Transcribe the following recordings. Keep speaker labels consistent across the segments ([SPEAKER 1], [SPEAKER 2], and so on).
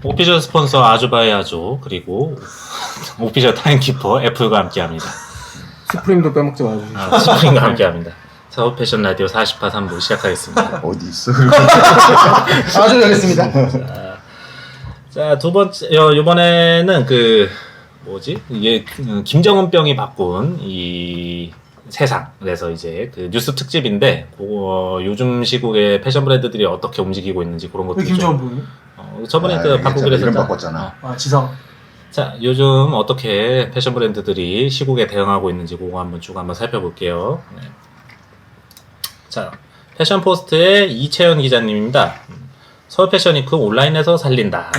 [SPEAKER 1] 오피셜 스폰서 아주바이 아조 그리고 오피셜 타임키퍼 애플과 함께합니다.
[SPEAKER 2] 스프림도 빼먹지 마주시죠.
[SPEAKER 1] 스프링과 함께합니다. 사업 패션 라디오 40화 3부 시작하겠습니다.
[SPEAKER 3] 어디 있어?
[SPEAKER 2] 아주 잘했습니다.
[SPEAKER 1] 자, 두 번째 이번에는 이게 김정은병이 바꾼 이 세상. 그래서 이제 그 뉴스 특집인데 요즘 시국의 패션 브랜드들이 어떻게 움직이고 있는지 그런 것들.
[SPEAKER 4] 왜 김정은 보니?
[SPEAKER 1] 저번에 그 바꾸기로
[SPEAKER 3] 이름
[SPEAKER 1] 했었잖아.
[SPEAKER 3] 바꿨잖아.
[SPEAKER 4] 지성.
[SPEAKER 1] 자, 요즘 어떻게 패션 브랜드들이 시국에 대응하고 있는지 그거 한번 살펴볼게요. 네. 자, 패션포스트의 이채연 기자님입니다. 서울 패션위크 온라인에서 살린다.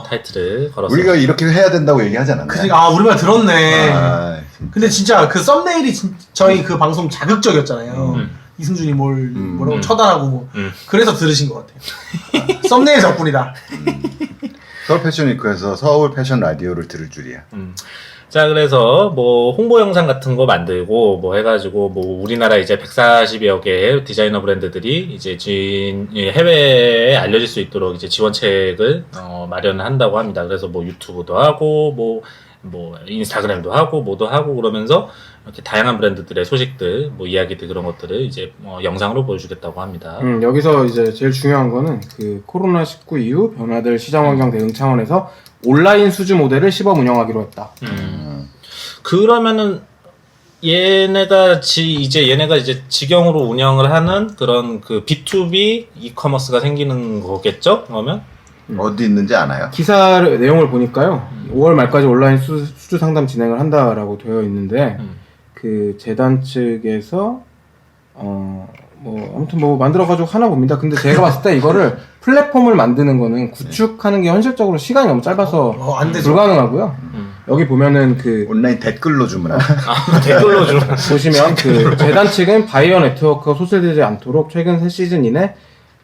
[SPEAKER 1] 타이틀을 걸었어요.
[SPEAKER 3] 우리가 이렇게 해야 된다고 얘기하지 않았나?
[SPEAKER 4] 우리 말 들었네.
[SPEAKER 3] 아,
[SPEAKER 4] 근데 진짜 그 썸네일이 저희 그 방송 자극적이었잖아요. 이승준이 뭐라고 처단하고 그래서 들으신 것 같아요. 썸네일 덕분이다.
[SPEAKER 3] 서울 패션위크에서 서울 패션 라디오를 들을 줄이야.
[SPEAKER 1] 자, 그래서 뭐 홍보 영상 같은 거 만들고 뭐 해가지고 뭐 우리나라 이제 140여 개의 디자이너 브랜드들이 이제 해외에 알려질 수 있도록 이제 지원책을 마련한다고 합니다. 그래서 뭐 유튜브도 하고 뭐 인스타그램도 하고 뭐도 하고 그러면서 이렇게 다양한 브랜드들의 소식들, 뭐 이야기들 그런 것들을 이제 영상으로 보여주겠다고 합니다.
[SPEAKER 2] 여기서 이제 제일 중요한 거는 그 코로나19 이후 변화될 시장 환경 대응 차원에서 온라인 수주 모델을 시범 운영하기로 했다.
[SPEAKER 1] 그러면은 얘네가 이제 직영으로 운영을 하는 그런 그 B2B 이커머스가 생기는 거겠죠? 그러면?
[SPEAKER 3] 어디 있는지 아나요?
[SPEAKER 2] 기사 내용을 보니까요. 5월 말까지 온라인 수주 상담 진행을 한다라고 되어 있는데 그 재단 측에서 아무튼 만들어가지고 하나 봅니다. 근데 제가 봤을 때 이거를 플랫폼을 만드는 거는 구축하는 게 현실적으로 시간이 너무 짧아서
[SPEAKER 4] 안 되죠.
[SPEAKER 2] 불가능하고요. 여기 보면은 그
[SPEAKER 3] 온라인 댓글로 주문하나?
[SPEAKER 1] 댓글로 좀.
[SPEAKER 2] 보시면 그 재단 측은 바이어 네트워크가 소실되지 않도록 최근 새 시즌 이내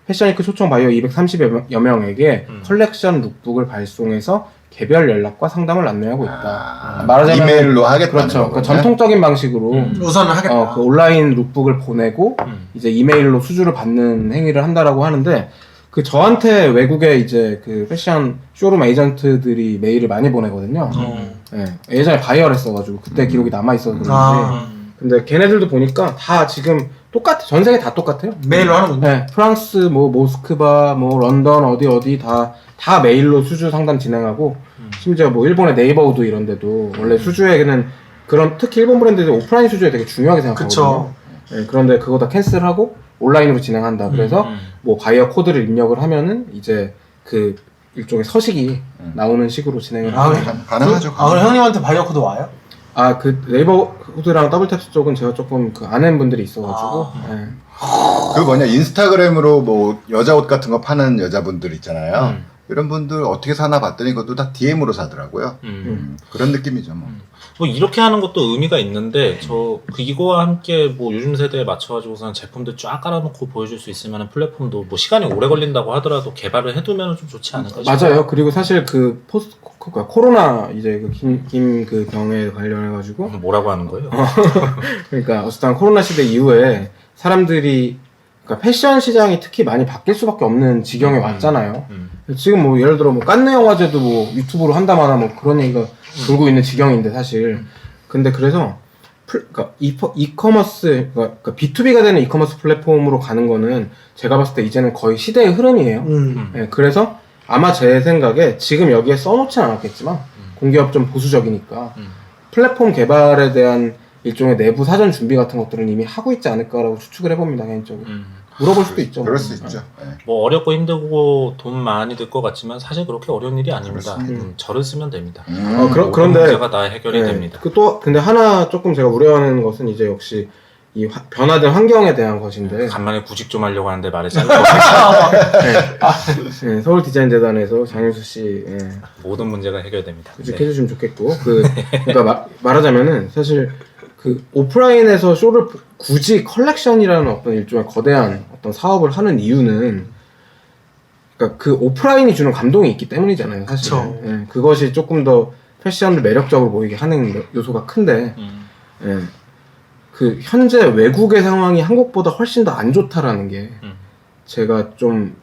[SPEAKER 2] 패션위크 초청 바이어 230여 명에게 컬렉션 룩북을 발송해서 개별 연락과 상담을 안내하고 있다. 말하자면
[SPEAKER 3] 이메일로 하겠다는
[SPEAKER 2] 그렇죠.
[SPEAKER 3] 거군요.
[SPEAKER 2] 그 전통적인 방식으로
[SPEAKER 4] 우선은 하겠다.
[SPEAKER 2] 그 온라인 룩북을 보내고 이제 이메일로 수주를 받는 행위를 한다라고 하는데 그 저한테 외국에 이제 그 패션 쇼룸 에이전트들이 메일을 많이 보내거든요. 네. 예전에 바이어를 했어가지고 그때 기록이 남아 있어서 그런지. 근데 걔네들도 보니까 다 지금 똑같아. 전 세계 다 똑같아요.
[SPEAKER 4] 메일로 하는군요.
[SPEAKER 2] 네. 프랑스, 모스크바, 런던 어디 다 메일로 수주 상담 진행하고 심지어 뭐 일본의 네이버우드 이런 데도 원래 수주에는 그런 특히 일본 브랜드들 오프라인 수주에 되게 중요하게 생각하거든요. 네, 그런데 그거 다 캔슬하고 온라인으로 진행한다. 그래서 뭐 바이어 코드를 입력을 하면은 이제 그 일종의 서식이 나오는 식으로 진행을 합니다.
[SPEAKER 3] 가능하죠.
[SPEAKER 4] 그럼 형님한테 바이어 코드 와요?
[SPEAKER 2] 그 네이버우드랑 더블탭스 쪽은 제가 조금 그 아는 분들이 있어가지고 네.
[SPEAKER 3] 그 인스타그램으로 뭐 여자 옷 같은 거 파는 여자분들 있잖아요. 이런 분들 어떻게 사나 봤더니 그것도 다 DM으로 사더라고요. 그런 느낌이죠.
[SPEAKER 1] 뭐 이렇게 하는 것도 의미가 있는데 이거와 함께 뭐 요즘 세대에 맞춰가지고서는 제품들 쫙 깔아놓고 보여줄 수 있으면 플랫폼도 뭐 시간이 오래 걸린다고 하더라도 개발을 해두면 좀 좋지 않을까 싶어요.
[SPEAKER 2] 맞아요. 그리고 사실 그 코로나 이제 그 병에 관련해가지고
[SPEAKER 1] 뭐라고 하는 거예요?
[SPEAKER 2] 그러니까 어쨌든 코로나 시대 이후에 사람들이 그러니까 패션 시장이 특히 많이 바뀔 수밖에 없는 지경에 왔잖아요. 지금 뭐 예를 들어 뭐 깐느 영화제도 뭐 유튜브로 한다마나 뭐 그런 얘기가 돌고 있는 지경인데 사실. 근데 그래서 그러니까 이커머스 그러니까 B2B가 되는 이커머스 플랫폼으로 가는 거는 제가 봤을 때 이제는 거의 시대의 흐름이에요. 네, 그래서 아마 제 생각에 지금 여기에 써놓진 않았겠지만 공기업 좀 보수적이니까 플랫폼 개발에 대한 일종의 내부 사전 준비 같은 것들은 이미 하고 있지 않을까라고 추측을 해봅니다, 개인적으로. 물어볼 수도 있죠.
[SPEAKER 3] 그럴 수 있죠.
[SPEAKER 1] 뭐 어렵고 힘들고 돈 많이 들 것 같지만 사실 그렇게 어려운 일이 아닙니다. 저를 쓰면 됩니다.
[SPEAKER 2] 그런데
[SPEAKER 1] 문제가 다 해결이 됩니다.
[SPEAKER 2] 근데 하나 조금 제가 우려하는 것은 이제 역시 이 변화된 환경에 대한 것인데
[SPEAKER 1] 간만에 구직 좀 하려고 하는데 말을 잘못
[SPEAKER 2] 네, 서울 디자인 재단에서 장윤수 씨
[SPEAKER 1] 모든 문제가 해결됩니다.
[SPEAKER 2] 구직해 주시면 좋겠고 그러니까 말하자면은 사실 그 오프라인에서 쇼를 굳이 컬렉션이라는 어떤 일종의 거대한 어떤 사업을 하는 이유는 그러니까 그 오프라인이 주는 감동이 있기 때문이잖아요, 사실. 예, 그것이 조금 더 패션을 매력적으로 보이게 하는 요소가 큰데 예, 그 현재 외국의 상황이 한국보다 훨씬 더 안 좋다라는 게 제가 좀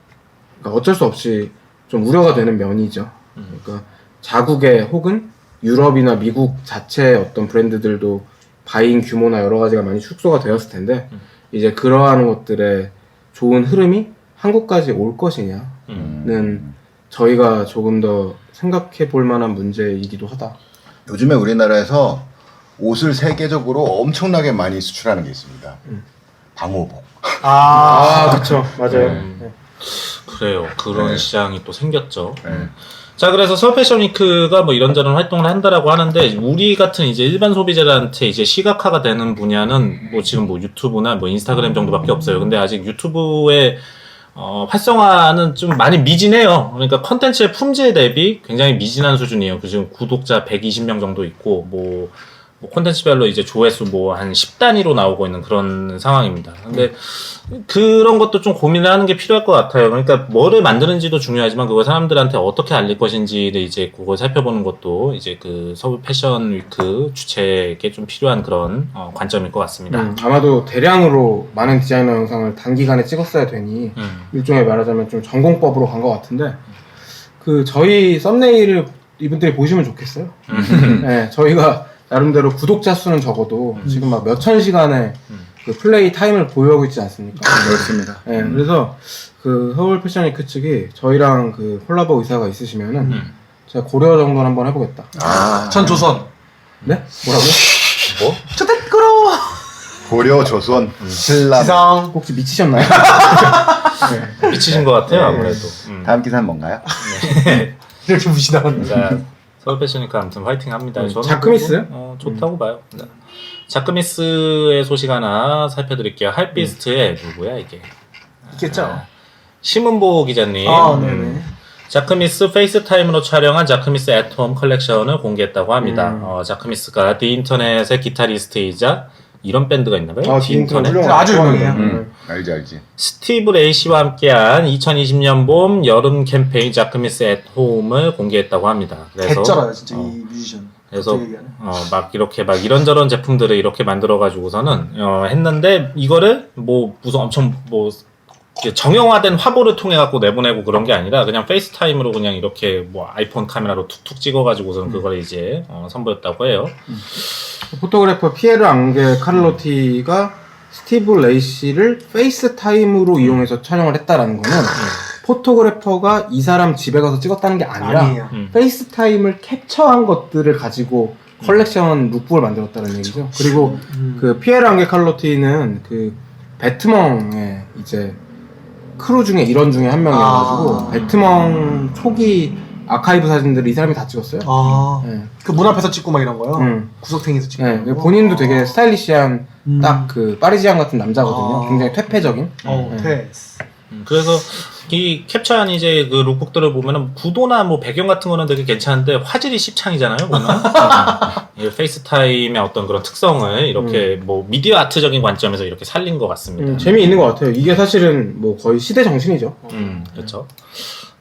[SPEAKER 2] 그러니까 어쩔 수 없이 좀 우려가 되는 면이죠. 그러니까 자국의 혹은 유럽이나 미국 자체의 어떤 브랜드들도 바잉 규모나 여러 가지가 많이 축소가 되었을 텐데 이제 그러한 것들의 좋은 흐름이 한국까지 올 것이냐는 저희가 조금 더 생각해 볼 만한 문제이기도 하다.
[SPEAKER 3] 요즘에 우리나라에서 옷을 세계적으로 엄청나게 많이 수출하는 게 있습니다. 방호복.
[SPEAKER 2] 그렇죠. 맞아요. 네.
[SPEAKER 1] 그래요. 그런
[SPEAKER 3] 네.
[SPEAKER 1] 시장이 또 생겼죠.
[SPEAKER 3] 네.
[SPEAKER 1] 자, 그래서 서울 패션 위크가 뭐 이런저런 활동을 한다라고 하는데, 우리 같은 이제 일반 소비자들한테 이제 시각화가 되는 분야는 뭐 지금 뭐 유튜브나 뭐 인스타그램 정도밖에 없어요. 근데 아직 유튜브의 활성화는 좀 많이 미진해요. 그러니까 컨텐츠의 품질 대비 굉장히 미진한 수준이에요. 그 지금 구독자 120명 정도 있고, 뭐 콘텐츠별로 이제 조회수 뭐 한 10단위로 나오고 있는 그런 상황입니다. 근데 그런 것도 좀 고민을 하는 게 필요할 것 같아요. 그러니까 뭐를 만드는지도 중요하지만 그걸 사람들한테 어떻게 알릴 것인지를 이제 그걸 살펴보는 것도 이제 그 서울 패션 위크 주최에게 좀 필요한 그런 관점일 것 같습니다.
[SPEAKER 2] 아마도 대량으로 많은 디자이너 영상을 단기간에 찍었어야 되니 일종의 말하자면 좀 전공법으로 간 것 같은데 그 저희 썸네일을 이분들이 보시면 좋겠어요. 네, 저희가 나름대로 구독자 수는 적어도 지금 막 몇천 시간의 그 플레이 타임을 보유하고 있지 않습니까?
[SPEAKER 3] 그렇습니다.
[SPEAKER 2] 네, 그래서 그 서울 패션 위크 측이 저희랑 그 콜라보 의사가 있으시면은 제가 고려 정도는 한번 해보겠다.
[SPEAKER 4] 전 조선.
[SPEAKER 2] 네? 뭐라고요?
[SPEAKER 1] 뭐?
[SPEAKER 4] 저 댓글어.
[SPEAKER 3] 고려, 조선, 신라.
[SPEAKER 4] 지성.
[SPEAKER 2] 혹시 미치셨나요?
[SPEAKER 1] 미치신 것 같아요, 아무래도.
[SPEAKER 3] 다음 기사는 뭔가요?
[SPEAKER 4] 이렇게 무시당한다.
[SPEAKER 1] 그러니까 서울 패션 위크 아무튼 화이팅 합니다. 저는
[SPEAKER 2] 자크미스?
[SPEAKER 1] 좋다고 봐요. 네. 자크미스의 소식 하나 살펴드릴게요. 하이피스트의 누구야 이게?
[SPEAKER 4] 있겠죠.
[SPEAKER 1] 심은보 기자님.
[SPEAKER 4] 네네.
[SPEAKER 1] 자크미스 페이스타임으로 촬영한 자크미스 앳홈 컬렉션을 공개했다고 합니다. 자크미스가 디 인터넷의 기타리스트이자 이런 밴드가 있나봐요. 디 인터넷.
[SPEAKER 4] 아주 유명해요.
[SPEAKER 3] 알지.
[SPEAKER 1] 스티브 레이시와 함께한 2020년 봄 여름 캠페인 자크미스 앳홈을 공개했다고 합니다. 그래서
[SPEAKER 4] 개쩔어요 진짜 이 뮤지션.
[SPEAKER 1] 그래서 막 이렇게 막 이런저런 제품들을 이렇게 만들어 가지고서는 했는데 이거를 뭐 무슨 엄청 뭐 정형화된 화보를 통해 갖고 내보내고 그런 게 아니라 그냥 페이스타임으로 그냥 이렇게 뭐 아이폰 카메라로 툭툭 찍어 가지고서는 그걸 이제 선보였다고 해요.
[SPEAKER 2] 포토그래퍼 피에르 앙게 카를로티가 스티브 레이시를 페이스타임으로 이용해서 촬영을 했다라는 거는 포토그래퍼가 이 사람 집에 가서 찍었다는 게 아니라
[SPEAKER 4] 아니에요.
[SPEAKER 2] 페이스타임을 캡처한 것들을 가지고 컬렉션 룩북을 만들었다는 얘기죠. 그리고 그 피에르 앙게 카를로티는 그 배트멍의 이제 크루 중에 일원 중에 한 명이어가지고 배트멍 초기 아카이브 사진들을 이 사람이 다 찍었어요. 네.
[SPEAKER 4] 그 문 앞에서 찍고 막 이런 거요? 구석탱이에서 찍고.
[SPEAKER 2] 네. 본인도 되게 스타일리시한 딱 그 파리지안 같은 남자거든요. 굉장히 퇴폐적인.
[SPEAKER 4] 퇴스.
[SPEAKER 1] 그래서 이 캡처한 이제 그 룩북들을 보면은 구도나 뭐 배경 같은 거는 되게 괜찮은데 화질이 씹창이잖아요, 보면. 이 페이스타임의 어떤 그런 특성을 이렇게 뭐 미디어 아트적인 관점에서 이렇게 살린 것 같습니다.
[SPEAKER 2] 재미있는 것 같아요. 이게 사실은 뭐 거의 시대 정신이죠.
[SPEAKER 1] 그렇죠.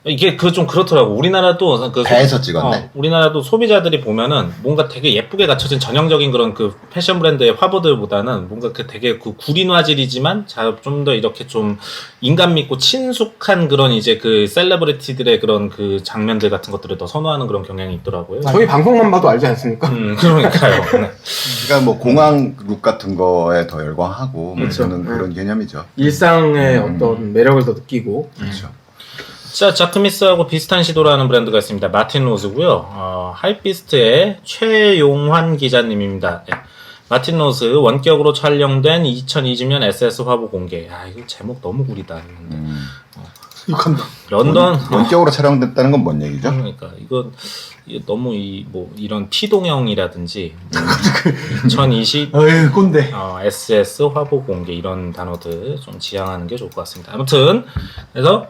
[SPEAKER 1] 이게 그 좀 그렇더라고. 우리나라도 그
[SPEAKER 3] 배에서 찍었네.
[SPEAKER 1] 우리나라도 소비자들이 보면은 뭔가 되게 예쁘게 갖춰진 전형적인 그런 그 패션 브랜드의 화보들보다는 뭔가 그 되게 그 구린 화질이지만 좀 더 이렇게 좀 인간 믿고 친숙한 그런 이제 그 셀레브리티들의 그런 그 장면들 같은 것들을 더 선호하는 그런 경향이 있더라고요.
[SPEAKER 2] 저희 방송만 봐도 알지 않습니까?
[SPEAKER 1] 그러니까요. 네.
[SPEAKER 3] 그러니까 뭐 공항 룩 같은 거에 더 열광하고
[SPEAKER 2] 그렇죠.
[SPEAKER 3] 저는 그런 개념이죠.
[SPEAKER 2] 일상의 어떤 매력을 더 느끼고.
[SPEAKER 3] 그렇죠.
[SPEAKER 1] 자, 자크미스하고 비슷한 시도를 하는 브랜드가 있습니다. 마틴 로즈고요. 하이피스트의 최용환 기자님입니다. 네. 마틴 로즈 원격으로 촬영된 2020년 SS 화보 공개. 이거 제목 너무 구리다.
[SPEAKER 4] 욕한다.
[SPEAKER 1] 론던
[SPEAKER 3] 원격으로 촬영됐다는 건 뭔 얘기죠?
[SPEAKER 1] 그러니까 이거 너무 이런 피동형이라든지 2020
[SPEAKER 4] 어이 꼰대.
[SPEAKER 1] SS 화보 공개 이런 단어들 좀 지양하는 게 좋을 것 같습니다. 아무튼 그래서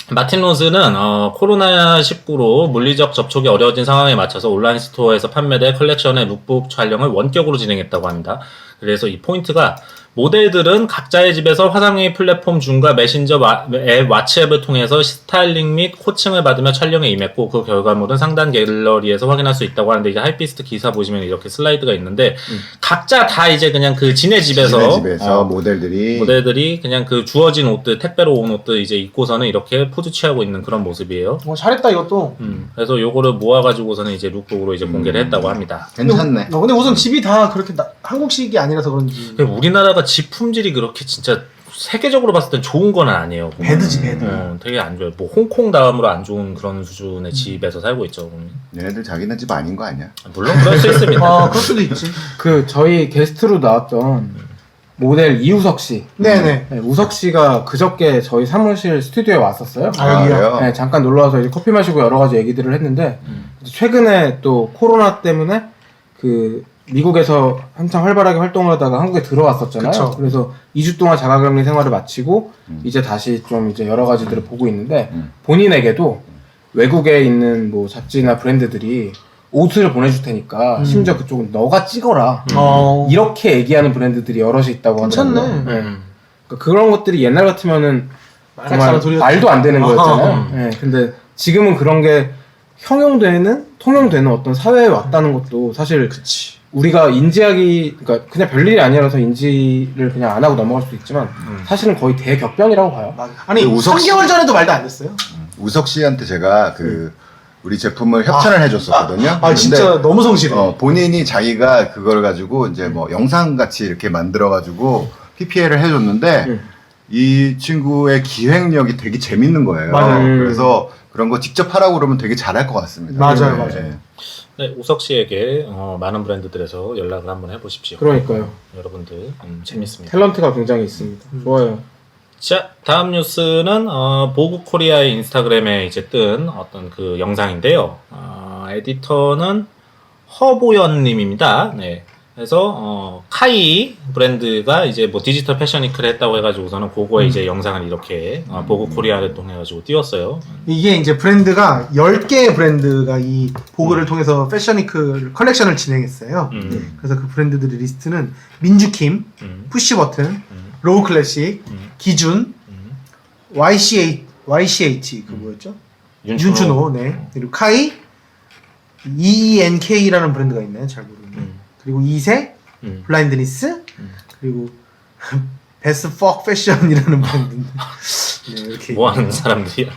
[SPEAKER 1] 마틴 로즈는 코로나19로 물리적 접촉이 어려워진 상황에 맞춰서 온라인 스토어에서 판매된 컬렉션의 룩북 촬영을 원격으로 진행했다고 합니다. 그래서 이 포인트가 모델들은 각자의 집에서 화상회의 플랫폼 줌과 메신저 앱 왓츠앱을 통해서 스타일링 및 코칭을 받으며 촬영에 임했고 그 결과물은 상단 갤러리에서 확인할 수 있다고 하는데 이제 하이피스트 기사 보시면 이렇게 슬라이드가 있는데 각자 다 이제 그냥 그 지네 집에서 모델들이 그냥 그 주어진 옷들 택배로 온 옷들 이제 입고서는 이렇게 포즈 취하고 있는 그런 모습이에요.
[SPEAKER 4] 잘했다 이것도.
[SPEAKER 1] 그래서 요거를 모아가지고서는 이제 룩북으로 이제 공개를 했다고 합니다.
[SPEAKER 3] 괜찮네.
[SPEAKER 4] 근데 우선 집이 다 그렇게 한국식이 아니라서 그런지.
[SPEAKER 1] 우리나라가 집 품질이 그렇게 진짜 세계적으로 봤을 땐 좋은 건 아니에요. 보면.
[SPEAKER 4] 배드지 배드.
[SPEAKER 1] 되게 안 좋아요. 뭐 홍콩 다음으로 안 좋은 그런 수준의 집에서 살고 있죠. 보면.
[SPEAKER 3] 얘네들 자기네 집 아닌 거 아니야?
[SPEAKER 1] 물론 그럴 수 있습니다.
[SPEAKER 4] 그럴 수도 있지.
[SPEAKER 2] 그 저희 게스트로 나왔던 모델 이우석 씨.
[SPEAKER 4] 네네.
[SPEAKER 2] 네, 우석 씨가 그저께 저희 사무실 스튜디오에 왔었어요.
[SPEAKER 3] 그래요?
[SPEAKER 2] 네, 잠깐 놀러 와서 이제 커피 마시고 여러 가지 얘기들을 했는데 최근에 또 코로나 때문에 그 미국에서 한창 활발하게 활동을 하다가 한국에 들어왔었잖아요.
[SPEAKER 4] 그쵸.
[SPEAKER 2] 그래서 2주 동안 자가격리 생활을 마치고 이제 다시 좀 이제 여러 가지들을 보고 있는데 본인에게도 외국에 있는 뭐 잡지나 브랜드들이 옷을 보내줄 테니까 심지어 그쪽은 너가 찍어라 이렇게 얘기하는 브랜드들이 여럿이 있다고 하더라고요.
[SPEAKER 4] 괜찮네.
[SPEAKER 2] 네. 그러니까 그런 것들이 옛날 같으면은 정말
[SPEAKER 4] 말도
[SPEAKER 2] 말도 안 되는 거였잖아요. 네, 근데 지금은 그런 게 통용되는 어떤 사회에 왔다는 것도 사실 우리가 인지하기, 그러니까 그냥 별일이 아니라서 인지를 그냥 안 하고 넘어갈 수도 있지만 사실은 거의 대격변이라고 봐요.
[SPEAKER 4] 아니, 3개월 전에도 말도 안 됐어요.
[SPEAKER 3] 우석 씨한테 제가 우리 제품을 협찬을 해줬었거든요.
[SPEAKER 4] 진짜 너무 성실해.
[SPEAKER 3] 본인이 자기가 그걸 가지고 이제 뭐 영상 같이 이렇게 만들어가지고 PPL을 해줬는데 이 친구의 기획력이 되게 재밌는 거예요.
[SPEAKER 4] 맞아요.
[SPEAKER 3] 그래서 그런 거 직접 하라고 그러면 되게 잘할 것 같습니다.
[SPEAKER 4] 맞아요.
[SPEAKER 1] 네, 우석 씨에게 많은 브랜드들에서 연락을 한번 해보십시오.
[SPEAKER 2] 그러니까요.
[SPEAKER 1] 여러분들 재밌습니다.
[SPEAKER 2] 탤런트가 굉장히 있습니다. 좋아요.
[SPEAKER 1] 자, 다음 뉴스는 보그 코리아의 인스타그램에 이제 뜬 어떤 그 영상인데요. 에디터는 허보연님입니다. 네. 그래서 카이 브랜드가 이제 뭐 디지털 패션 위크를 했다고 해가지고서는 그거에 이제 영상을 이렇게 보그 코리아를 통해가지고 띄웠어요.
[SPEAKER 4] 이게 이제 브랜드가 10개의 브랜드가 이 보그를 통해서 패션위크 컬렉션을 진행했어요. 그래서 그 브랜드들의 리스트는 민주킴, 푸시버튼, 로우 클래식, 기준, YCH 그 뭐였죠? 윤춘호, 네. 그리고 카이, EENK라는 브랜드가 있나요? 잘 모르겠네. 그리고 이세, 블라인드니스, 그리고 베스트 퍽 패션이라는 브랜드인데. 네, 이렇게
[SPEAKER 1] 뭐 하는 사람들이야.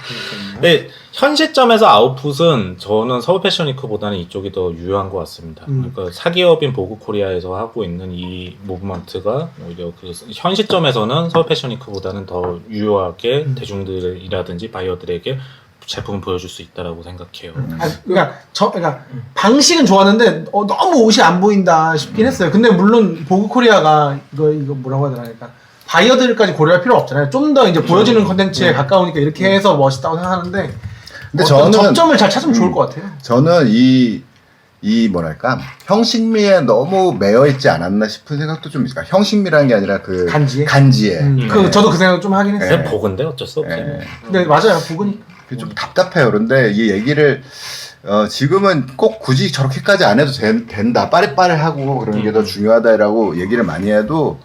[SPEAKER 1] 네, 현 시점에서 아웃풋은 저는 서울 패션위크보다는 이쪽이 더 유효한 것 같습니다. 그러니까 사기업인 보그 코리아에서 하고 있는 이 무브먼트가 오히려 현 시점에서는 서울 패션위크보다는 더 유효하게 대중들이라든지 바이어들에게 제품을 보여줄 수 있다라고 생각해요.
[SPEAKER 4] 그러니까 방식은 좋았는데 너무 옷이 안 보인다 싶긴 했어요. 근데 물론 보그 코리아가 이거 뭐라고 해야 되나, 그러니까 바이어들까지 고려할 필요 없잖아요. 좀 더 이제 보여지는 컨텐츠에 가까우니까 이렇게 해서 멋있다고 생각하는데, 근데 저는 접점을 잘 찾으면 좋을 것 같아요.
[SPEAKER 3] 저는 이 뭐랄까 형식미에 너무 매여 있지 않았나 싶은 생각도 좀 있어요. 형식미라는 게 아니라 그 간지에.
[SPEAKER 4] 저도 그 생각 좀 하긴 했어요.
[SPEAKER 1] 그냥 보근데 어쩔 수 없어요.
[SPEAKER 4] 근데 맞아요, 보그니까.
[SPEAKER 3] 좀 답답해요. 그런데 이 얘기를 지금은 꼭 굳이 저렇게까지 안 해도 된다. 빠릿빠릿하고 그런 게 더 중요하다라고 얘기를 많이 해도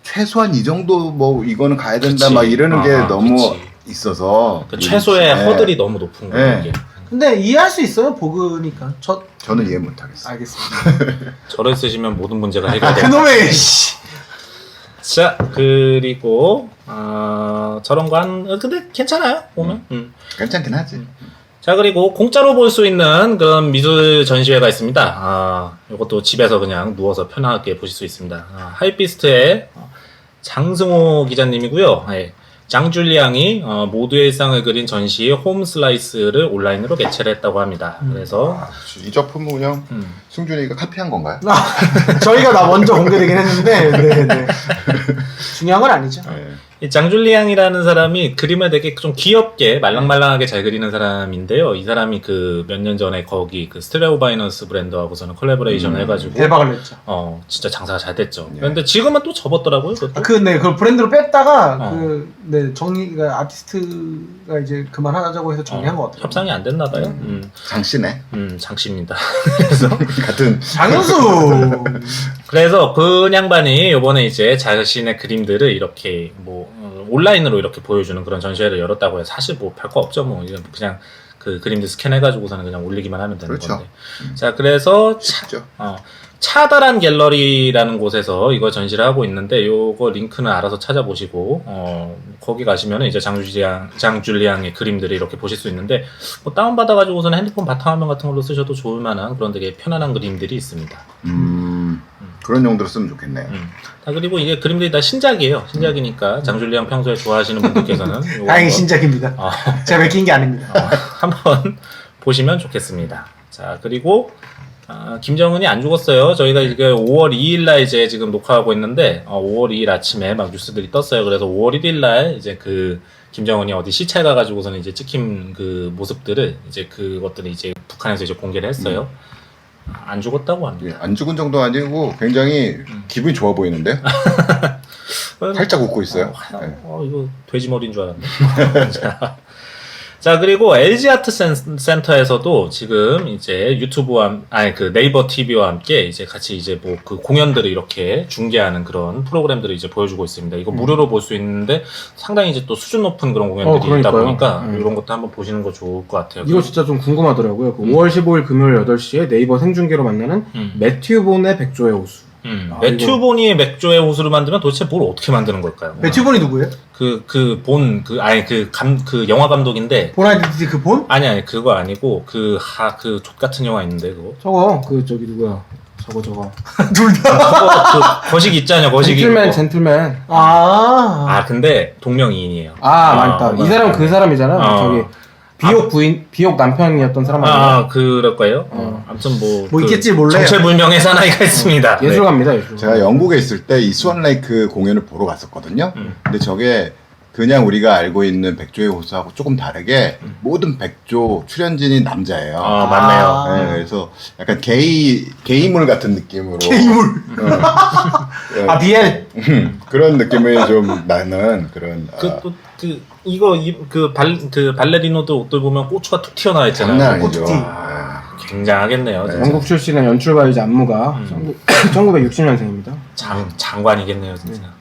[SPEAKER 3] 최소한 이 정도 뭐 이거는 가야 된다 막 이러는 게 너무 있어서
[SPEAKER 1] 그 최소의 허들이 너무 높은 거예요. 이게.
[SPEAKER 4] 근데 이해할 수 있어요, 보그니까.
[SPEAKER 3] 저는 이해 못 하겠어요.
[SPEAKER 4] 알겠습니다.
[SPEAKER 1] 저를 쓰시면 모든 문제가 해결돼요.
[SPEAKER 4] 그놈의 씨.
[SPEAKER 1] 자, 그리고 저런 거 근데 괜찮아요, 보면.
[SPEAKER 3] 괜찮긴 하지.
[SPEAKER 1] 자, 그리고 공짜로 볼 수 있는 그런 미술 전시회가 있습니다. 이것도 집에서 그냥 누워서 편하게 보실 수 있습니다. 하이피스트의 장승호 기자님이고요. 장줄리앙이 모두의 일상을 그린 전시의 홈 슬라이스를 온라인으로 개최를 했다고 합니다. 그래서
[SPEAKER 3] 이 작품은 그냥 승준이가 카피한 건가요?
[SPEAKER 4] 저희가 먼저 공개되긴 했는데, 네. 중요한 건 아니죠.
[SPEAKER 1] 이 장줄리앙이라는 사람이 그림을 되게 좀 귀엽게 말랑말랑하게 잘 그리는 사람인데요. 이 사람이 그 몇 년 전에 거기 그 스트레오바이너스 브랜드하고서는 콜라보레이션을 해가지고
[SPEAKER 4] 대박을 냈죠.
[SPEAKER 1] 진짜 장사가 잘 됐죠. 그런데 지금은 또 접었더라고요.
[SPEAKER 4] 그 브랜드로 뺐다가 정리가 아티스트가 이제 그만하자고 해서 정리한 것 같아요.
[SPEAKER 1] 협상이 안 됐나 봐요.
[SPEAKER 3] 장씨네.
[SPEAKER 1] 장씨입니다.
[SPEAKER 3] 그래서 같은
[SPEAKER 4] 장현수.
[SPEAKER 1] 그래서 그 양반이 요번에 이제 자신의 그림들을 이렇게 뭐 온라인으로 이렇게 보여주는 그런 전시회를 열었다고 해요. 사실 뭐 별거 없죠. 뭐 이건 그냥 그 그림들 스캔해가지고서는 그냥 올리기만 하면 되는
[SPEAKER 3] 그렇죠.
[SPEAKER 1] 건데. 자, 그래서
[SPEAKER 3] 쉽죠.
[SPEAKER 1] 차다란 갤러리라는 곳에서 이거 전시를 하고 있는데 요거 링크는 알아서 찾아보시고 거기 가시면은 이제 장줄리앙의 그림들을 이렇게 보실 수 있는데 뭐 다운 받아가지고서는 핸드폰 바탕화면 같은 걸로 쓰셔도 좋을 만한 그런 되게 편안한 그림들이 있습니다.
[SPEAKER 3] 그런 용도로 쓰면 좋겠네요.
[SPEAKER 1] 그리고 이게 그림들이 다 신작이에요. 신작이니까 장줄리앙 평소에 좋아하시는 분들께서는 요거
[SPEAKER 4] 다행히
[SPEAKER 1] 한번,
[SPEAKER 4] 신작입니다. 제가 베낀 게 아닙니다.
[SPEAKER 1] 한번 보시면 좋겠습니다. 자, 그리고 김정은이 안 죽었어요. 저희가 이게 5월 2일날 이제 지금 녹화하고 있는데 5월 2일 아침에 막 뉴스들이 떴어요. 그래서 5월 1일날 이제 그 김정은이 어디 시찰 가가지고서는 이제 찍힌 그 모습들을 이제 그것들을 이제 북한에서 이제 공개를 했어요. 안 죽었다고 합니다.
[SPEAKER 3] 안 죽은 정도 아니고 굉장히 기분이 좋아 보이는데요. 살짝 웃고 있어요. 네.
[SPEAKER 1] 이거 돼지 머리인 줄 알았네. 자, 그리고 LG 아트 센터에서도 지금 이제 유튜브와 그 네이버 TV와 함께 이제 같이 이제 뭐 그 공연들을 이렇게 중계하는 그런 프로그램들을 이제 보여주고 있습니다. 이거 무료로 볼 수 있는데 상당히 이제 또 수준 높은 그런 공연들이 있다 보니까 이런 것도 한번 보시는 거 좋을 것 같아요.
[SPEAKER 2] 이거 진짜 좀 궁금하더라고요. 5월 15일 금요일 8시에 네이버 생중계로 만나는 매튜 본의 백조의 호수.
[SPEAKER 1] 매튜 보니의 맥조의 호수를 만들면 도대체 뭘 어떻게 만드는 걸까요?
[SPEAKER 4] 매튜 본이 누구예요?
[SPEAKER 1] 그 영화 감독인데.
[SPEAKER 4] 본 아이덴티티 그 본?
[SPEAKER 1] 아니, 그거 아니고, 그 족 같은 영화 있는데, 그거.
[SPEAKER 2] 저거 저기 누구야? 저거.
[SPEAKER 4] 둘 다.
[SPEAKER 1] 그, 거식 있잖아요, 거식.
[SPEAKER 2] 젠틀맨.
[SPEAKER 1] 근데, 동명이인이에요.
[SPEAKER 2] 맞다. 이 사람 그 사람이잖아. 저기. 비옥 남편이었던 사람 아니에요?
[SPEAKER 1] 그럴 거예요? 아무튼
[SPEAKER 4] 뭐 있겠지 몰라요.
[SPEAKER 1] 정체불명의 사나이가 있습니다.
[SPEAKER 2] 예술가입니다, 예술가.
[SPEAKER 3] 제가 영국에 있을 때 이 스완 레이크 공연을 보러 갔었거든요. 근데 저게 그냥 우리가 알고 있는 백조의 호수하고 조금 다르게 모든 백조 출연진이 남자예요.
[SPEAKER 1] 맞네요.
[SPEAKER 3] 네, 그래서 약간 게이물 같은 느낌으로.
[SPEAKER 4] 게이물. 비엘.
[SPEAKER 3] 그런 느낌이 좀 나는 그런.
[SPEAKER 1] 발레리노도 옷들 보면 고추가 툭 튀어나와 있잖아요.
[SPEAKER 3] 장난 아니죠.
[SPEAKER 1] 굉장하겠네요. 진짜.
[SPEAKER 2] 영국 출신의 연출가이자 안무가 1960년생입니다.
[SPEAKER 1] 장관이겠네요, 진짜.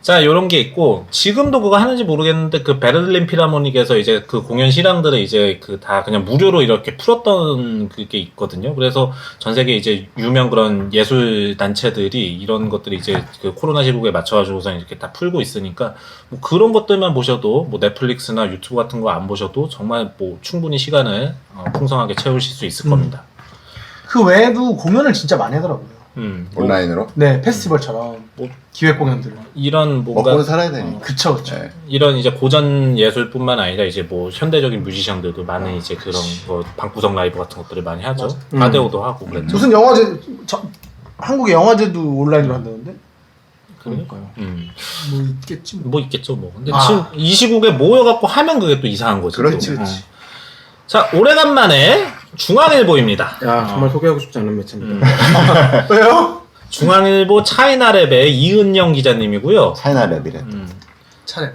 [SPEAKER 1] 자, 요런 게 있고, 지금도 그거 하는지 모르겠는데, 그 베를린 필하모닉에서 이제 그 공연 실황들을 이제 다 그냥 무료로 이렇게 풀었던 그게 있거든요. 그래서 전 세계 이제 유명 그런 예술 단체들이 이런 것들이 이제 그 코로나 시국에 맞춰가지고서 이렇게 다 풀고 있으니까, 뭐 그런 것들만 보셔도, 뭐 넷플릭스나 유튜브 같은 거 안 보셔도 정말 뭐 충분히 시간을 풍성하게 채우실 수 있을 겁니다.
[SPEAKER 4] 그 외에도 공연을 진짜 많이 하더라고요.
[SPEAKER 3] 온라인으로?
[SPEAKER 4] 네, 페스티벌처럼 기획 공연들.
[SPEAKER 1] 이런 뭔가
[SPEAKER 3] 먹고는 살아야 되니까.
[SPEAKER 4] 그쵸.
[SPEAKER 3] 네.
[SPEAKER 1] 이런 이제 고전 예술뿐만 아니라 이제 뭐 현대적인 뮤지션들도 많은 이제 그런 거 방구석 라이브 같은 것들을 많이 하죠. 가데오도 하고 그랬죠.
[SPEAKER 4] 무슨 영화제 한국의 영화제도 온라인으로 한다는데?
[SPEAKER 2] 그러니까요.
[SPEAKER 4] 뭐 있겠지 뭐.
[SPEAKER 1] 뭐 있겠죠 뭐. 근데 지금 이 시국에 모여갖고 하면 그게 또 이상한 거죠.
[SPEAKER 3] 그렇지.
[SPEAKER 1] 자, 오래간만에 중앙일보입니다.
[SPEAKER 2] 정말 소개하고 싶지 않은 매체입니다.
[SPEAKER 4] 왜요?
[SPEAKER 1] 중앙일보 차이나랩의 이은영 기자님이고요.
[SPEAKER 3] 차이나랩이래.
[SPEAKER 4] 차례.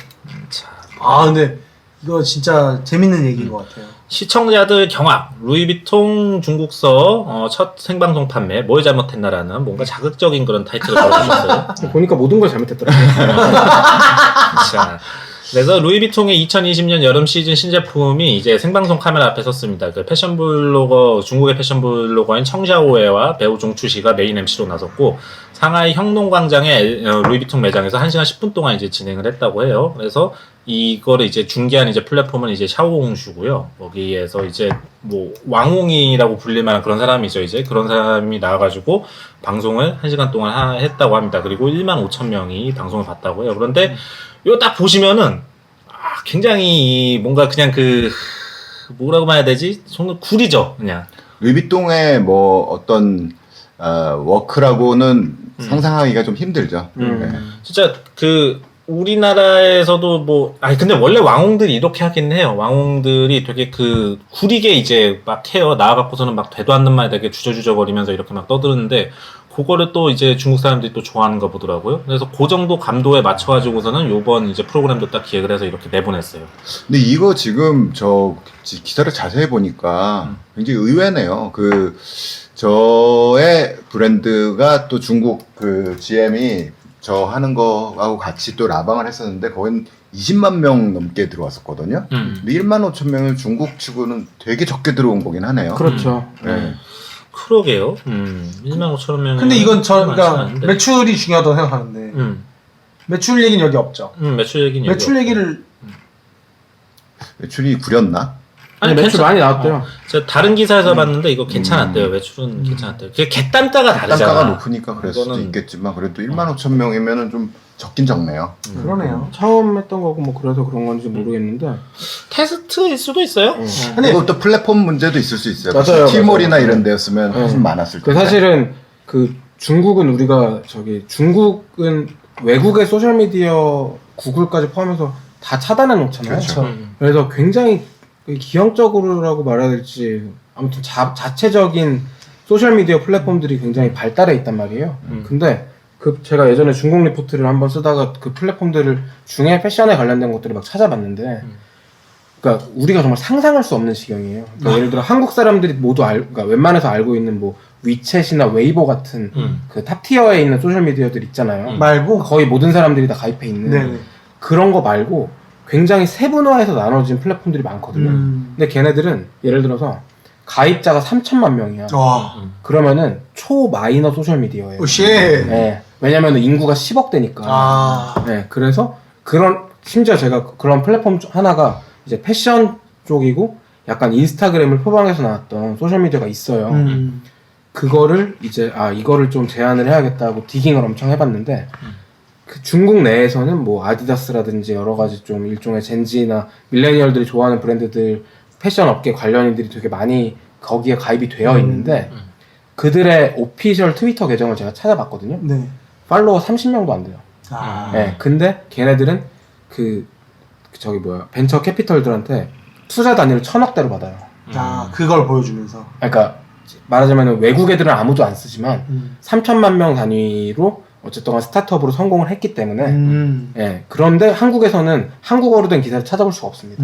[SPEAKER 4] 근데 이거 진짜 재밌는 얘기인 것 같아요.
[SPEAKER 1] 시청자들 경악, 루이비통 중국서 첫 생방송 판매, 뭘 잘못했나라는 뭔가 자극적인 그런 타이틀을 걸어주셨어요.
[SPEAKER 2] 보니까 모든 걸 잘못했더라고요.
[SPEAKER 1] 자, 그래서 루이비통의 2020년 여름 시즌 신제품이 이제 생방송 카메라 앞에 섰습니다. 그 패션 블로거, 중국의 패션 블로거인 청샤오웨와 배우 종추시가 메인 MC로 나섰고, 상하이 형농광장의 루이비통 매장에서 1시간 10분 동안 이제 진행을 했다고 해요. 그래서 이거를 이제 중계한 이제 플랫폼은 이제 샤오홍슈고요. 거기에서 이제 뭐 왕홍이라고 불릴 만한 그런 사람이죠. 이제 그런 사람이 나와가지고 방송을 1시간 동안 했다고 합니다. 그리고 15,000명이 방송을 봤다고 해요. 그런데 이거 딱 보시면은 굉장히 뭔가 그냥 뭐라고 말해야 되지? 정말 구리죠, 그냥.
[SPEAKER 3] 루이비통의 뭐 어떤 워크라고는 상상하기가 좀 힘들죠. 네.
[SPEAKER 1] 진짜 우리나라에서도 근데 원래 왕홍들이 이렇게 하긴 해요. 왕홍들이 되게 구리게 이제 막 해요. 나와갖고서는 막 되도 않는 말 되게 주저주저거리면서 이렇게 막 떠드는데, 그거를 또 이제 중국 사람들이 또 좋아하는가 보더라고요. 그래서 그 정도 감도에 맞춰가지고서는 요번 이제 프로그램도 딱 기획을 해서 이렇게 내보냈어요.
[SPEAKER 3] 근데 이거 지금 저 기사를 자세히 보니까 굉장히 의외네요. 저의 브랜드가 또 중국 그 GM이 저 하는 거하고 같이 또 라방을 했었는데 거긴 20만 명 넘게 들어왔었거든요. 근데 1만 5천 명은 중국 치고는 되게 적게 들어온 거긴 하네요.
[SPEAKER 2] 그렇죠.
[SPEAKER 3] 네.
[SPEAKER 1] 그러게요. 1만 5천 명.
[SPEAKER 4] 근데 이건 그러니까 매출이 중요하다고 생각하는데 매출 얘기는 여기 없죠.
[SPEAKER 1] 매출 얘기는
[SPEAKER 4] 매출 얘기를
[SPEAKER 3] 매출이 구렸나?
[SPEAKER 2] 아니, 매출 많이 나왔대요.
[SPEAKER 1] 제가 다른 기사에서 봤는데 이거 괜찮았대요. 매출은 괜찮았대요. 그게 객단가가 다르잖아.
[SPEAKER 3] 단가가 높으니까 그럴 수도
[SPEAKER 1] 이거는-
[SPEAKER 3] 있겠지만 그래도 1만 5천 명이면은 좀 적긴 적네요.
[SPEAKER 4] 그러네요.
[SPEAKER 2] 처음 했던 거고 뭐 그래서 그런 건지 모르겠는데.
[SPEAKER 1] 테스트일 수도 있어요.
[SPEAKER 4] 근데
[SPEAKER 3] 그것도 플랫폼 문제도 있을 수 있어요.
[SPEAKER 2] 맞아요,
[SPEAKER 3] 티몰이나
[SPEAKER 2] 맞아요.
[SPEAKER 3] 이런 데였으면
[SPEAKER 2] 네.
[SPEAKER 3] 훨씬 많았을
[SPEAKER 2] 그
[SPEAKER 3] 텐데.
[SPEAKER 2] 사실은 그 중국은 우리가 중국은 외국의 소셜 미디어 구글까지 포함해서 다 차단해 놓잖아요.
[SPEAKER 3] 그렇죠.
[SPEAKER 2] 그래서 굉장히 기형적으로라고 말해야 될지 아무튼 자체적인 소셜 미디어 플랫폼들이 굉장히 발달해 있단 말이에요. 근데 제가 예전에 중국 리포트를 한번 쓰다가 그 플랫폼들을 중에 패션에 관련된 것들을 막 찾아봤는데, 그러니까 우리가 정말 상상할 수 없는 지경이에요. 그러니까 예를 들어 한국 사람들이 모두 그러니까 웬만해서 알고 있는 뭐 위챗이나 웨이보 같은 그 탑티어에 있는 소셜 미디어들 있잖아요.
[SPEAKER 4] 말고
[SPEAKER 2] 거의 모든 사람들이 다 가입해 있는
[SPEAKER 4] 네네.
[SPEAKER 2] 그런 거 말고 굉장히 세분화해서 나눠진 플랫폼들이 많거든요. 근데 걔네들은 예를 들어서 가입자가 3천만 명이야.
[SPEAKER 4] 와.
[SPEAKER 2] 그러면은 초마이너 소셜 미디어예요.
[SPEAKER 4] 오 쉣.
[SPEAKER 2] 네. 왜냐면 인구가 10억 대니까.
[SPEAKER 4] 아.
[SPEAKER 2] 네. 그래서 심지어 제가 그런 플랫폼 하나가 이제 패션 쪽이고 약간 인스타그램을 표방해서 나왔던 소셜 미디어가 있어요. 그거를 이제 이거를 좀 제한을 해야겠다고 디깅을 엄청 해봤는데 그 중국 내에서는 뭐 아디다스라든지 여러 가지 좀 일종의 젠지나 밀레니얼들이 좋아하는 브랜드들 패션 업계 관련인들이 되게 많이 거기에 가입이 되어 있는데 그들의 오피셜 트위터 계정을 제가 찾아봤거든요.
[SPEAKER 4] 네.
[SPEAKER 2] 팔로워 30명도 안 돼요.
[SPEAKER 4] 아.
[SPEAKER 2] 네, 근데 걔네들은 벤처 캐피털들한테 투자 단위를 1,000억대로 받아요.
[SPEAKER 4] 그걸 보여주면서.
[SPEAKER 2] 그러니까 말하자면 외국 애들은 아무도 안 쓰지만 3천만 명 단위로 어쨌든 스타트업으로 성공을 했기 때문에 예, 그런데 한국에서는 한국어로 된 기사를 찾아볼 수가 없습니다.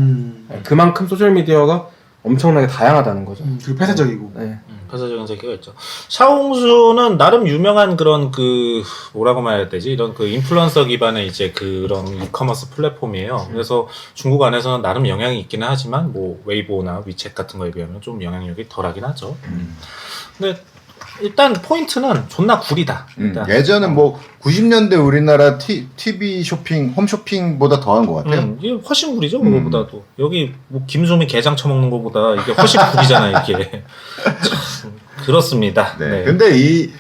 [SPEAKER 2] 예, 그만큼 소셜미디어가 엄청나게 다양하다는 거죠.
[SPEAKER 4] 그리고 폐쇄적이고.
[SPEAKER 2] 네.
[SPEAKER 1] 회사적인 세계가 있죠. 샤오홍수는 나름 유명한 그런 뭐라고 말해야 되지? 이런 인플루언서 기반의 이제 그런 이커머스 플랫폼이에요. 그래서 중국 안에서는 나름 영향이 있기는 하지만 뭐 웨이보나 위챗 같은 거에 비하면 좀 영향력이 덜하긴 하죠. 근데 일단 포인트는 존나 구리다. 일단.
[SPEAKER 3] 예전에 뭐 90년대 우리나라 TV 쇼핑, 홈쇼핑보다 더한 것 같아요.
[SPEAKER 1] 이게 훨씬 구리죠, 그거보다도. 여기 뭐 김수미 게장 처먹는 것보다 이게 훨씬 구리잖아요, 이게. 참, 그렇습니다.
[SPEAKER 3] 네.
[SPEAKER 1] 네.
[SPEAKER 3] 근데 이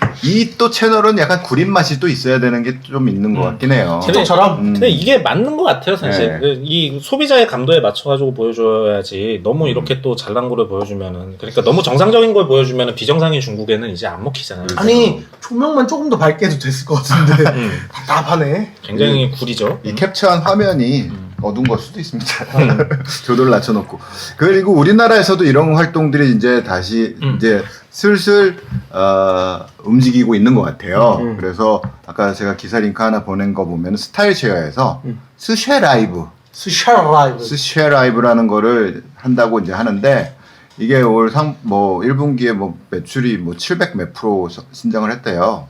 [SPEAKER 3] 또 채널은 약간 구린 맛이 또 있어야 되는 게 좀 있는 것 같긴 해요.
[SPEAKER 4] 틱톡처럼?
[SPEAKER 1] 근데 이게 맞는 것 같아요, 사실.
[SPEAKER 3] 네.
[SPEAKER 1] 이 소비자의 감도에 맞춰가지고 보여줘야지. 너무 이렇게 또 잘난 거를 보여주면은. 그러니까 너무 정상적인 걸 보여주면은 비정상인 중국에는 이제 안 먹히잖아요.
[SPEAKER 4] 아니 조명만 조금 더 밝게 해도 됐을 것 같은데 답답하네.
[SPEAKER 1] 굉장히 구리죠.
[SPEAKER 3] 이 캡처한 화면이 어두운 걸 수도 있습니다. 조도를 낮춰놓고. 그리고 우리나라에서도 이런 활동들이 이제 다시 이제 슬슬 움직이고 있는 것 같아요. 그래서 아까 제가 기사 링크 하나 보낸 거 보면 스타일 쉐어에서 스쉐 라이브, 스쉐 라이브라는 거를 한다고 이제 하는데 이게 올 1분기에 뭐 매출이 뭐 700 몇 프로 신장을 했대요.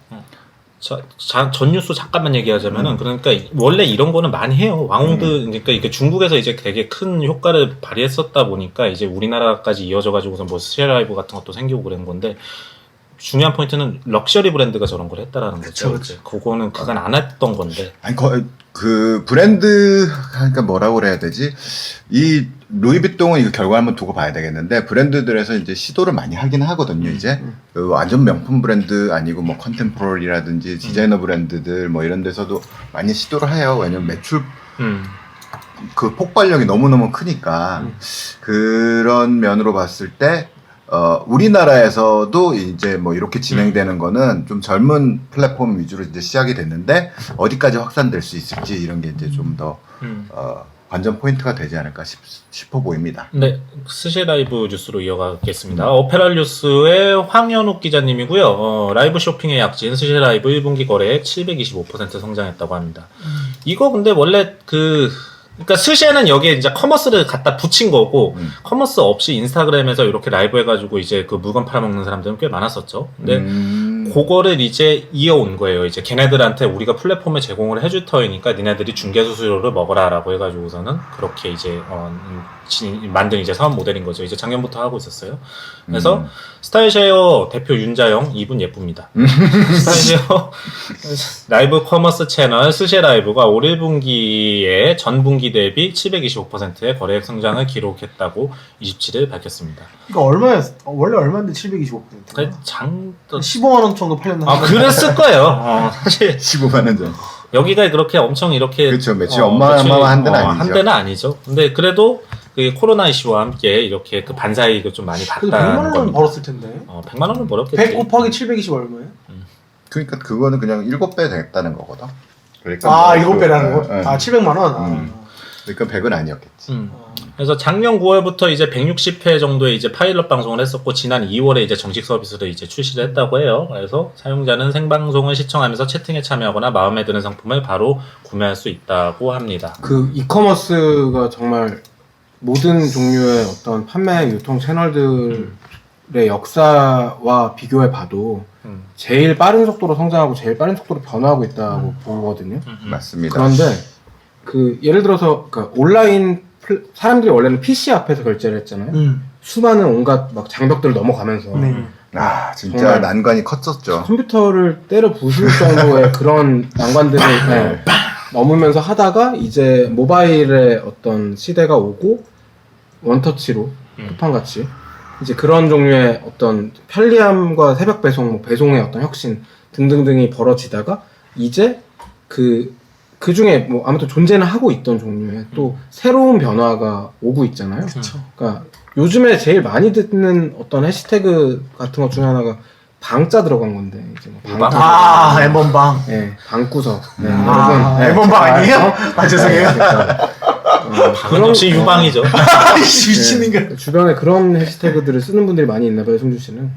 [SPEAKER 1] 전 뉴스 잠깐만 얘기하자면은 그러니까 원래 이런 거는 많이 해요. 왕홍드 그러니까 이게 중국에서 이제 되게 큰 효과를 발휘했었다 보니까 이제 우리나라까지 이어져 가지고서 뭐 스쉐라이브 같은 것도 생기고 그런 건데 중요한 포인트는 럭셔리 브랜드가 저런 걸 했다라는 거죠.
[SPEAKER 4] 그쵸.
[SPEAKER 1] 그거는 그간 안 했던 건데.
[SPEAKER 3] 아니 그 브랜드 그러니까 뭐라고 그래야 되지? 이 루이비통은 이거 결과 한번 두고 봐야 되겠는데 브랜드들에서 이제 시도를 많이 하긴 하거든요. 이제 완전 명품 브랜드 아니고 뭐 컨템포러리라든지 디자이너 브랜드들 뭐 이런 데서도 많이 시도를 해요. 왜냐면 매출 그 폭발력이 너무너무 크니까 그런 면으로 봤을 때 우리나라에서도 이제 뭐 이렇게 진행되는 거는 좀 젊은 플랫폼 위주로 이제 시작이 됐는데 어디까지 확산될 수 있을지 이런 게 이제 좀 더 관전 포인트가 되지 않을까 싶어 보입니다.
[SPEAKER 1] 네, 스시 라이브 뉴스로 이어가겠습니다. 오페럴 뉴스의 황현욱 기자님이고요. 라이브 쇼핑의 약진 스시 라이브 1분기 거래액 725% 성장했다고 합니다. 이거 근데 원래 그러니까 스시에는 여기에 이제 커머스를 갖다 붙인 거고 커머스 없이 인스타그램에서 이렇게 라이브 해가지고 이제 그 물건 팔아먹는 사람들은 꽤 많았었죠. 근데 그거를 이제 이어온 거예요. 이제 걔네들한테 우리가 플랫폼에 제공을 해줄 터이니까 니네들이 중개 수수료를 먹어라라고 해가지고서는 그렇게 이제 만든 이제 사업 모델인 거죠. 이제 작년부터 하고 있었어요. 그래서 스타일쉐어 대표 윤자영 이분 예쁩니다. 스타일쉐어 라이브 커머스 채널 스시 라이브가 올 1분기에 전분기 대비 725%의 거래액 성장을 기록했다고 27일 밝혔습니다.
[SPEAKER 4] 이거 얼마였어? 원래 얼마인데 725%?
[SPEAKER 1] 그 장
[SPEAKER 4] 15만 원 정도 팔렸나?
[SPEAKER 1] 그랬을 거예요. 사실
[SPEAKER 3] 15만 원 정도.
[SPEAKER 1] 여기가 그렇게 엄청 이렇게
[SPEAKER 3] 그렇죠. 매출 어마어마한 데는 아니죠.
[SPEAKER 1] 한 데는 아니죠. 근데 그래도 그 코로나 이슈와 함께 이렇게 그 반사이익을 좀 많이
[SPEAKER 4] 그래도
[SPEAKER 1] 봤다는
[SPEAKER 4] 100만 원은
[SPEAKER 1] 겁니다.
[SPEAKER 4] 벌었을 텐데.
[SPEAKER 1] 100만 원은 벌었겠지.
[SPEAKER 4] 100 곱하기 720 얼마예요?
[SPEAKER 3] 그러니까 그거는 그냥 7배 됐다는 거거든. 그러니까
[SPEAKER 4] 7배라는 거?
[SPEAKER 3] 응.
[SPEAKER 4] 700만 원?
[SPEAKER 3] 그러니까 100은 아니었겠지.
[SPEAKER 1] 그래서 작년 9월부터 이제 160회 정도의 이제 파일럿 방송을 했었고 지난 2월에 이제 정식 서비스를 이제 출시를 했다고 해요. 그래서 사용자는 생방송을 시청하면서 채팅에 참여하거나 마음에 드는 상품을 바로 구매할 수 있다고 합니다.
[SPEAKER 2] 그 이커머스가 정말 모든 종류의 어떤 판매 유통 채널들의 역사와 비교해 봐도 제일 빠른 속도로 성장하고 제일 빠른 속도로 변화하고 있다고 보거든요.
[SPEAKER 3] 맞습니다.
[SPEAKER 2] 그런데 그 예를 들어서 그러니까 온라인 사람들이 원래는 PC 앞에서 결제를 했잖아요. 수많은 온갖 막 장벽들을 넘어가면서
[SPEAKER 4] 네.
[SPEAKER 3] 진짜
[SPEAKER 2] 정말
[SPEAKER 3] 난관이 컸었죠.
[SPEAKER 2] 컴퓨터를 때려 부술 정도의 그런 난관들을 넘으면서 하다가 이제 모바일의 어떤 시대가 오고 원터치로 쿠팡같이 이제 그런 종류의 어떤 편리함과 새벽 배송, 뭐 배송의 어떤 혁신 등등등이 벌어지다가 이제 그 중에 뭐 아무튼 존재는 하고 있던 종류의 또 새로운 변화가 오고 있잖아요. 그러니까 요즘에 제일 많이 듣는 어떤 해시태그 같은 것 중에 하나가 방자 들어간 건데 이제 뭐
[SPEAKER 4] 앨범방.
[SPEAKER 2] 네, 방구석. 네,
[SPEAKER 4] 앨범방 아니에요? 죄송해요.
[SPEAKER 1] 그런 역시 유방이죠.
[SPEAKER 4] 미친인가.
[SPEAKER 2] 주변에 그런 해시태그들을 쓰는 분들이 많이 있나 봐요, 승주 씨는.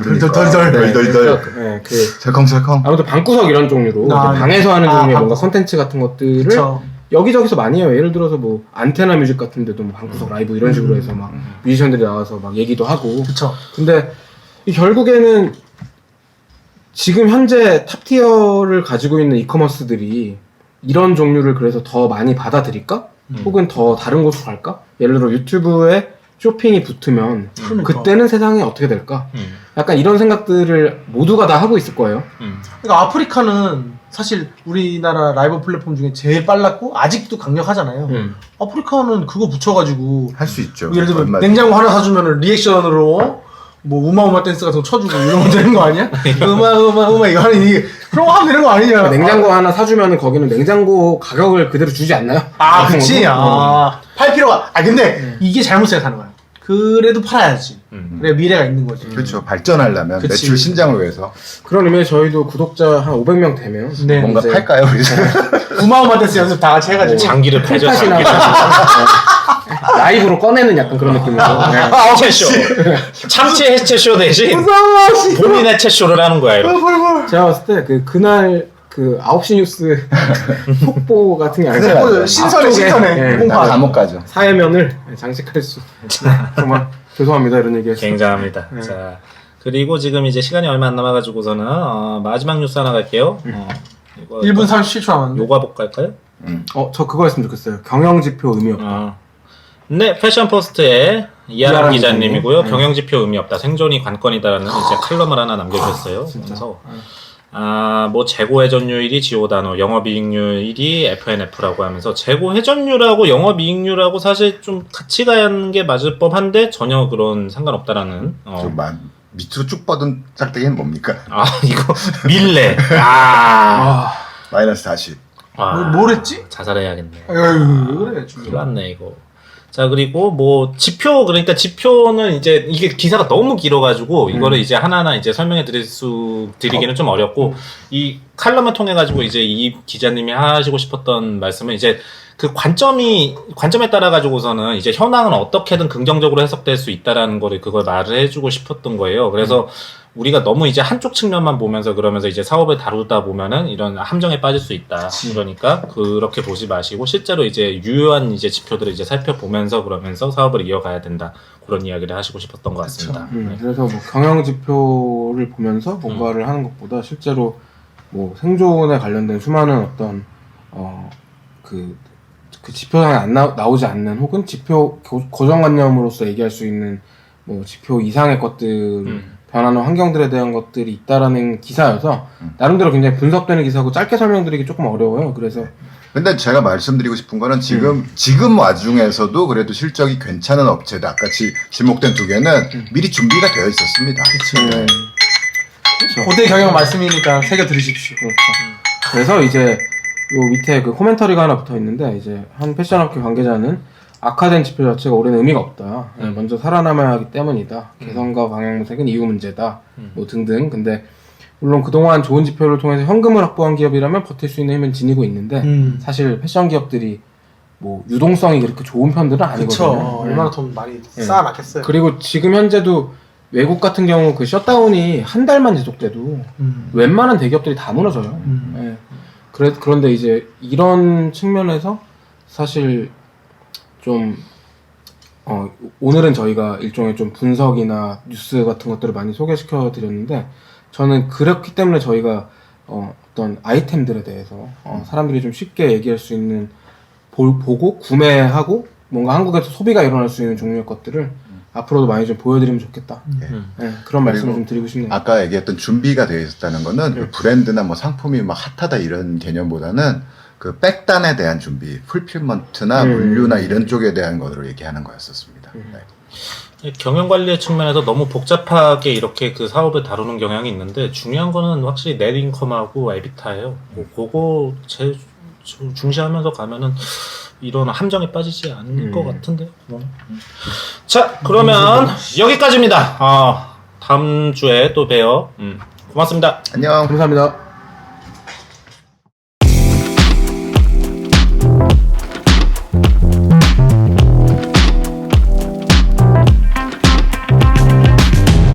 [SPEAKER 3] 덜덜덜덜. 설컹설컹.
[SPEAKER 2] 아무튼 방구석 이런 종류로 이제 방에서 하는 종류의 뭔가 컨텐츠 같은 것들을
[SPEAKER 4] 그쵸.
[SPEAKER 2] 여기저기서 많이 해요. 예를 들어서 뭐 안테나 뮤직 같은 데도 뭐 방구석 라이브 이런 식으로 해서 막 뮤지션들이 나와서 막 얘기도 하고.
[SPEAKER 4] 그쵸.
[SPEAKER 2] 근데 결국에는 지금 현재 탑티어를 가지고 있는 이커머스들이 이런 종류를 그래서 더 많이 받아들일까? 혹은 더 다른 곳으로 갈까? 예를 들어 유튜브에 쇼핑이 붙으면 그때는 세상이 어떻게 될까? 약간 이런 생각들을 모두가 다 하고 있을 거예요.
[SPEAKER 4] 그러니까 아프리카는 사실 우리나라 라이브 플랫폼 중에 제일 빨랐고 아직도 강력하잖아요. 아프리카는 그거 붙여가지고
[SPEAKER 3] 할 수 있죠.
[SPEAKER 4] 예를 들면
[SPEAKER 3] 얼마든지.
[SPEAKER 4] 냉장고 하나 사주면 리액션으로 뭐 우마우마 댄스 같은 거 쳐주고 이런 거 되는 거 아니야? 우마 이거 하는 이게 그런 거 하면 되는 거 아니냐?
[SPEAKER 2] 냉장고 하나 사주면 거기는 냉장고 가격을 그대로 주지 않나요?
[SPEAKER 4] 그치. 팔 필요가. 근데 이게 잘못 생각하는 거야. 그래도 팔아야지. 그래 미래가 있는 거지.
[SPEAKER 3] 그렇죠. 발전하려면
[SPEAKER 4] 그치.
[SPEAKER 3] 매출 신장을 위해서
[SPEAKER 2] 그런 의미에서 저희도 구독자 한 500명 되면
[SPEAKER 4] 네.
[SPEAKER 3] 뭔가
[SPEAKER 2] 이제
[SPEAKER 3] 팔까요?
[SPEAKER 4] 우마우마 댄스 연습 다 같이 해가지고.
[SPEAKER 1] 장기를 팔죠.
[SPEAKER 2] 힐팟이나 라이브로 꺼내는 약간 그런 느낌으로.
[SPEAKER 1] 해체쇼. 참치 해체쇼 대신 본인 해체쇼를 하는 거야. 이렇게.
[SPEAKER 2] 제가 봤을 때 그날 9시 뉴스 속보 같은 게 아니라
[SPEAKER 4] 신선해.
[SPEAKER 3] 나 감옥 가죠.
[SPEAKER 2] 사회면을 장식할 수. 정말 죄송합니다 이런 얘기해서.
[SPEAKER 1] 굉장합니다. 자, 그리고 지금 이제 시간이 얼마 안 남아가지고서는 마지막 뉴스 하나 갈게요. 이거
[SPEAKER 4] 1분 37초 남았는데.
[SPEAKER 1] 요가복 갈까요?
[SPEAKER 2] 저 그거 했으면 좋겠어요. 경영지표 의미 없다.
[SPEAKER 1] 네, 패션포스트의 이하람
[SPEAKER 2] 이하람
[SPEAKER 1] 기자님이고요.
[SPEAKER 2] 기자님.
[SPEAKER 1] 경영지표 의미 없다. 생존이 관건이다라는 이제 칼럼을 하나 남겨주셨어요. 그래서 뭐 재고 회전율이 지오 단어, 영업이익률 1위 FNF라고 하면서 재고 회전율하고 영업이익률하고 사실 좀 같이 가는 게 맞을 법한데 전혀 그런 상관없다라는.
[SPEAKER 3] 밑으로 쭉 뻗은 짝대기는 뭡니까?
[SPEAKER 1] 이거 밀레.
[SPEAKER 3] 마이너스 40.
[SPEAKER 4] 뭘 했지?
[SPEAKER 1] 자살해야겠네.
[SPEAKER 4] 왜 그래?
[SPEAKER 1] 큰일 났네 이거. 자, 그리고 뭐 지표, 그러니까 지표는 이제 이게 기사가 너무 길어가지고 이거를 이제 하나하나 이제 설명해 드리기는 좀 어렵고 이 칼럼을 통해 가지고 이제 이 기자님이 하시고 싶었던 말씀은 이제 그 관점에 따라 가지고서는 이제 현황은 어떻게든 긍정적으로 해석될 수 있다라는 거를 그걸 말을 해주고 싶었던 거예요. 그래서 우리가 너무 이제 한쪽 측면만 보면서 그러면서 이제 사업을 다루다 보면은 이런 함정에 빠질 수 있다. 그러니까 그렇게 보지 마시고 실제로 이제 유효한 이제 지표들을 이제 살펴보면서 그러면서 사업을 이어가야 된다. 그런 이야기를 하시고 싶었던 것 같습니다. 네.
[SPEAKER 2] 그래서 뭐 경영 지표를 보면서 뭔가를 하는 것보다 실제로 뭐 생존에 관련된 수많은 어떤 그 지표상에 나오지 않는 혹은 지표 고정관념으로서 얘기할 수 있는 뭐 지표 이상의 것들 변하는 환경들에 대한 것들이 있다라는 기사여서 나름대로 굉장히 분석되는 기사고 짧게 설명드리기 조금 어려워요. 그래서
[SPEAKER 3] 근데 제가 말씀드리고 싶은 거는 지금 와중에서도 그래도 실적이 괜찮은 업체들 아까 지목된 두 개는 미리 준비가 되어 있었습니다. 네.
[SPEAKER 2] 그렇죠.
[SPEAKER 4] 고대 경영 말씀이니까 새겨 들으십시오.
[SPEAKER 2] 그렇죠. 그래서 이제 요 밑에 그 코멘터리가 하나 붙어 있는데 이제 한 패션업계 관계자는 악화된 지표 자체가 올해는 의미가 없다. 먼저 살아남아야 하기 때문이다. 개선과 방향 모색은 이유 문제다. 뭐 등등. 근데 물론 그동안 좋은 지표를 통해서 현금을 확보한 기업이라면 버틸 수 있는 힘은 지니고 있는데 사실 패션 기업들이 뭐 유동성이 그렇게 좋은 편들은 아니거든요.
[SPEAKER 4] 그쵸. 얼마나 돈 많이 쌓아놨겠어요.
[SPEAKER 2] 그리고 지금 현재도 외국 같은 경우 그 셧다운이 한 달만 지속돼도 웬만한 대기업들이 다 무너져요. 예. 그런데 이제 이런 측면에서 사실 좀 오늘은 저희가 일종의 좀 분석이나 뉴스 같은 것들을 많이 소개시켜 드렸는데 저는 그렇기 때문에 저희가 어떤 아이템들에 대해서 사람들이 좀 쉽게 얘기할 수 있는 보고 구매하고 뭔가 한국에서 소비가 일어날 수 있는 종류의 것들을 앞으로도 많이 좀 보여드리면 좋겠다. 네, 그런 말씀을 좀 드리고 싶네요.
[SPEAKER 3] 아까 얘기했던 준비가 되어 있었다는 거는 그 브랜드나 뭐 상품이 막 핫하다 이런 개념보다는 그 백단에 대한 준비, 풀필먼트나 물류나 이런 쪽에 대한 것으로 얘기하는 거였었습니다. 네.
[SPEAKER 1] 경영관리의 측면에서 너무 복잡하게 이렇게 그 사업을 다루는 경향이 있는데 중요한 거는 확실히 넷 인컴하고 에비타예요. 그거 제일 중시하면서 가면은 이런 함정에 빠지지 않을 것 같은데요. 자, 그러면 여기까지입니다. 다음 주에 또 봬요. 고맙습니다.
[SPEAKER 3] 안녕.
[SPEAKER 2] 감사합니다.